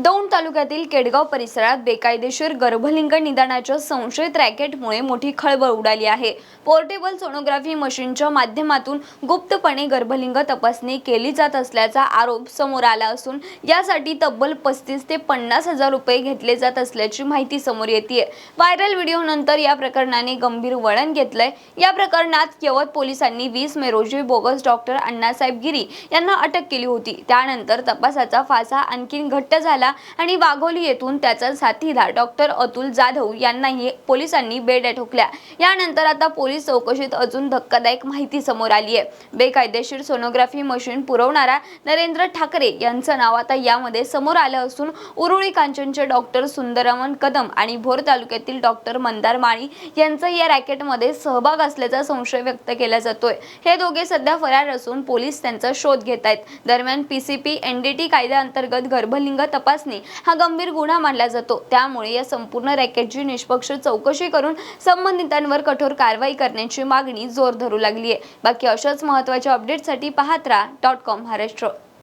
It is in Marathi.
दौंड तालुक्यातील केडगाव परिसरात बेकायदेशीर गर्भलिंग निदानाच्या संशयित रॅकेटमुळे मोठी खळबळ उडाली आहे। पोर्टेबल सोनोग्राफी मशीनच्या माध्यमातून गुप्तपणे गर्भलिंग तपासणी केली जात असल्याचा आरोप समोर आला असून यासाठी तब्बल 35 ते 50 हजार रुपये घेतले जात असल्याची माहिती समोर येते। व्हायरल व्हिडिओनंतर या प्रकरणाने गंभीर वळण घेतलंय। या प्रकरणात यवत पोलिसांनी 20 मे रोजी बोगस डॉक्टर अण्णासाहेब गिरी यांना अटक केली होती। त्यानंतर तपासाचा फासा आणखी घट्ट झाला आणि वाघोली येथून त्याचा साथीदार डॉक्टर अतुल जाधव यांनाही पोलिसांनी बेड्या ठोकल्या। यानंतर आता पोलीस चौकशीत अजून धक्कादायक माहिती समोर आली आहे। बेकायदेशीर सोनोग्राफी मशीन पुरवणारा नरेंद्र ठाकरे यांचं नाव आता यामध्ये समोर आलं असून उरुळी कांचनचे डॉक्टर सुंदरमन कदम आणि भोर तालुक्यातील डॉक्टर मंदार माळी यांचा या रॅकेटमध्ये सहभाग असल्याचा संशय व्यक्त केला जातोय। हे दोघे सध्या फरार असून पोलीस त्यांचा शोध घेत आहेत। दरम्यान पीसीपी एनडीटी कायद्याअंतर्गत गर्भलिंग तपासणी हा गंभीर गुन्हा मानला जातो। त्यामुळे या संपूर्ण रॅकेटची निष्पक्ष चौकशी करून संबंधितांवर कठोर कारवाई करण्याची मागणी जोर धरू लागली आहे। बाकी अशाच महत्त्वाच्या अपडेटसाठी पाहत रहा .com महाराष्ट्र।